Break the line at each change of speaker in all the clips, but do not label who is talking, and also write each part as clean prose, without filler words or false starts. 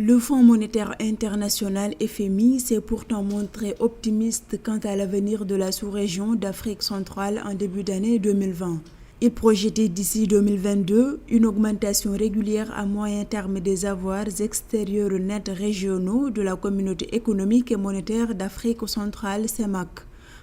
Le Fonds monétaire international FMI s'est pourtant montré optimiste quant à l'avenir de la sous-région d'Afrique centrale en début d'année 2020. Il projetait d'ici 2022 une augmentation régulière à moyen terme des avoirs extérieurs nets régionaux de la communauté économique et monétaire d'Afrique centrale CEMAC.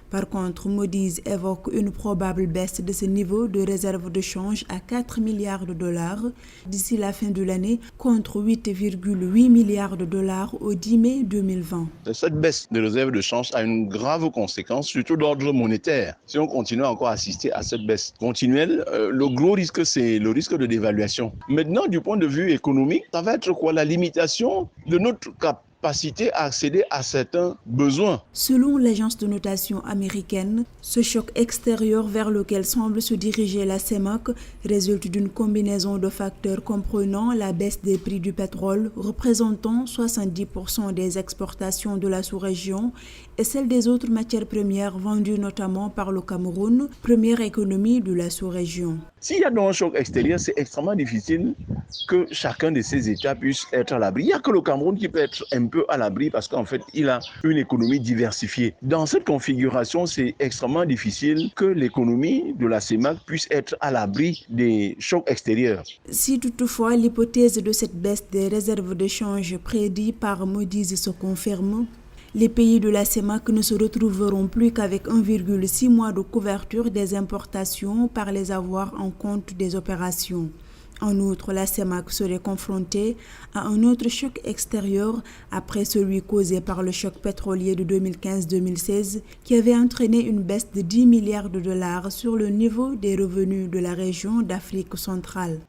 Par contre, Moody's évoque une probable baisse de ce niveau de réserve de change à 4 milliards de dollars d'ici la fin de l'année contre 8,8 milliards de dollars au 10 mai 2020.
Cette baisse de réserve de change a une grave conséquence, surtout d'ordre monétaire. Si on continue encore à assister à cette baisse continuelle, le gros risque, c'est le risque de dévaluation. Maintenant, du point de vue économique, ça va être quoi? La limitation de notre capacité à accéder à certains besoins.
Selon l'agence de notation américaine, ce choc extérieur vers lequel semble se diriger la CEMAC résulte d'une combinaison de facteurs comprenant la baisse des prix du pétrole, représentant 70% des exportations de la sous-région, et celle des autres matières premières vendues notamment par le Cameroun, première économie de la sous-région.
S'il y a donc un choc extérieur, c'est extrêmement difficile que chacun de ces États puisse être à l'abri. Il n'y a que le Cameroun qui peut être un peu à l'abri parce qu'en fait, il a une économie diversifiée. Dans cette configuration, c'est extrêmement difficile que l'économie de la CEMAC puisse être à l'abri des chocs extérieurs.
Si toutefois l'hypothèse de cette baisse des réserves de change prédite par Moody's se confirme, les pays de la CEMAC ne se retrouveront plus qu'avec 1,6 mois de couverture des importations par les avoirs en compte des opérations. En outre, la CEMAC serait confrontée à un autre choc extérieur après celui causé par le choc pétrolier de 2015-2016 qui avait entraîné une baisse de 10 milliards de dollars sur le niveau des revenus de la région d'Afrique centrale.